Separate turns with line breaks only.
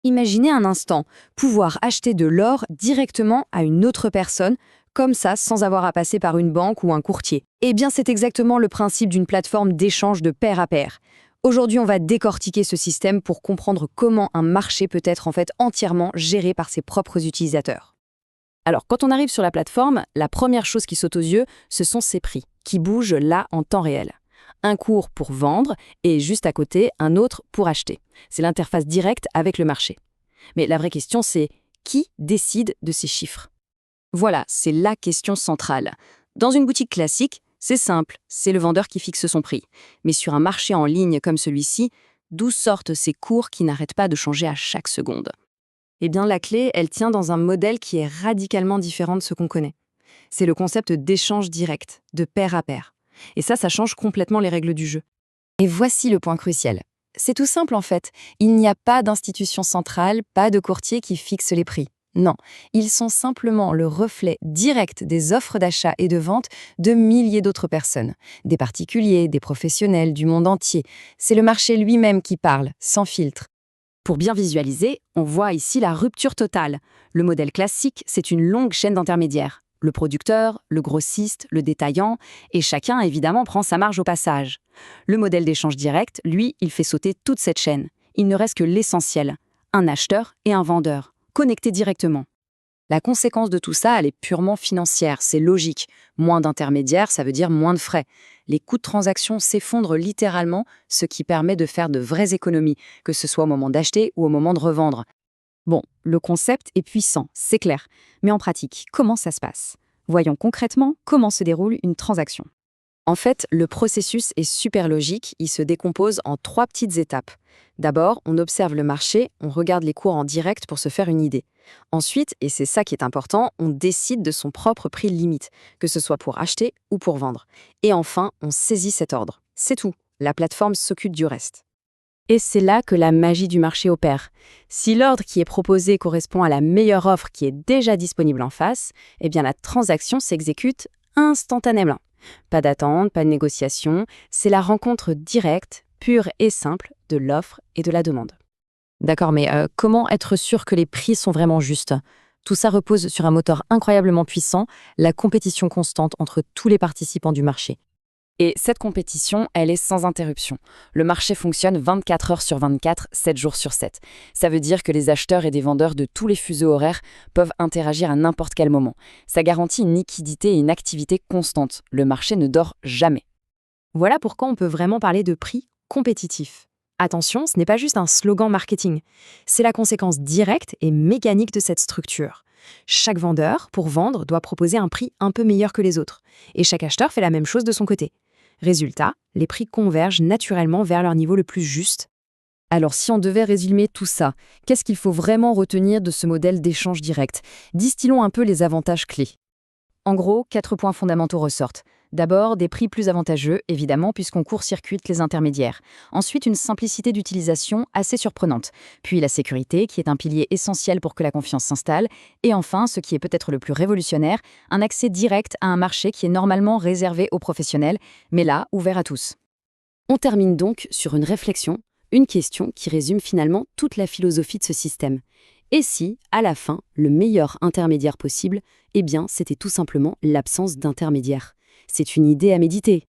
Imaginez un instant pouvoir acheter de l'or directement à une autre personne, comme ça, sans avoir à passer par une banque ou un courtier. Eh bien, c'est exactement le principe d'une plateforme d'échange de pair à pair. Aujourd'hui, on va décortiquer ce système pour comprendre comment un marché peut être en fait entièrement géré par ses propres utilisateurs. Alors, quand on arrive sur la plateforme, la première chose qui saute aux yeux, ce sont ses prix, qui bougent là en temps réel. Un cours pour vendre et juste à côté, un autre pour acheter. C'est l'interface directe avec le marché. Mais la vraie question, c'est qui décide de ces chiffres? Voilà, c'est la question centrale. Dans une boutique classique, c'est simple, c'est le vendeur qui fixe son prix. Mais sur un marché en ligne comme celui-ci, d'où sortent ces cours qui n'arrêtent pas de changer à chaque seconde? Eh bien, la clé, elle tient dans un modèle qui est radicalement différent de ce qu'on connaît. C'est le concept d'échange direct, de pair à pair. Et ça change complètement les règles du jeu. Et voici le point crucial. C'est tout simple en fait. Il n'y a pas d'institution centrale, pas de courtier qui fixe les prix. Non, ils sont simplement le reflet direct des offres d'achat et de vente de milliers d'autres personnes. Des particuliers, des professionnels, du monde entier. C'est le marché lui-même qui parle, sans filtre. Pour bien visualiser, on voit ici la rupture totale. Le modèle classique, c'est une longue chaîne d'intermédiaires. Le producteur, le grossiste, le détaillant, et chacun évidemment prend sa marge au passage. Le modèle d'échange direct, lui, il fait sauter toute cette chaîne. Il ne reste que l'essentiel, un acheteur et un vendeur, connectés directement. La conséquence de tout ça, elle est purement financière, c'est logique. Moins d'intermédiaires, ça veut dire moins de frais. Les coûts de transaction s'effondrent littéralement, ce qui permet de faire de vraies économies, que ce soit au moment d'acheter ou au moment de revendre. Bon, le concept est puissant, c'est clair. Mais en pratique, comment ça se passe? Voyons concrètement comment se déroule une transaction. En fait, le processus est super logique, il se décompose en 3 petites étapes. D'abord, on observe le marché, on regarde les cours en direct pour se faire une idée. Ensuite, et c'est ça qui est important, on décide de son propre prix limite, que ce soit pour acheter ou pour vendre. Et enfin, on saisit cet ordre. C'est tout, la plateforme s'occupe du reste. Et c'est là que la magie du marché opère. Si l'ordre qui est proposé correspond à la meilleure offre qui est déjà disponible en face, eh bien la transaction s'exécute instantanément. Pas d'attente, pas de négociation, c'est la rencontre directe, pure et simple de l'offre et de la demande. D'accord, mais comment être sûr que les prix sont vraiment justes? Tout ça repose sur un moteur incroyablement puissant, la compétition constante entre tous les participants du marché. Et cette compétition, elle est sans interruption. Le marché fonctionne 24 heures sur 24, 7 jours sur 7. Ça veut dire que les acheteurs et des vendeurs de tous les fuseaux horaires peuvent interagir à n'importe quel moment. Ça garantit une liquidité et une activité constante. Le marché ne dort jamais. Voilà pourquoi on peut vraiment parler de prix compétitif. Attention, ce n'est pas juste un slogan marketing. C'est la conséquence directe et mécanique de cette structure. Chaque vendeur, pour vendre, doit proposer un prix un peu meilleur que les autres. Et chaque acheteur fait la même chose de son côté. Résultat, les prix convergent naturellement vers leur niveau le plus juste. Alors si on devait résumer tout ça, qu'est-ce qu'il faut vraiment retenir de ce modèle d'échange direct? Distillons un peu les avantages clés. En gros, 4 points fondamentaux ressortent. D'abord, des prix plus avantageux, évidemment, puisqu'on court-circuite les intermédiaires. Ensuite, une simplicité d'utilisation assez surprenante. Puis la sécurité, qui est un pilier essentiel pour que la confiance s'installe. Et enfin, ce qui est peut-être le plus révolutionnaire, un accès direct à un marché qui est normalement réservé aux professionnels, mais là, ouvert à tous. On termine donc sur une réflexion, une question qui résume finalement toute la philosophie de ce système. Et si, à la fin, le meilleur intermédiaire possible, eh bien, c'était tout simplement l'absence d'intermédiaire. C'est une idée à méditer.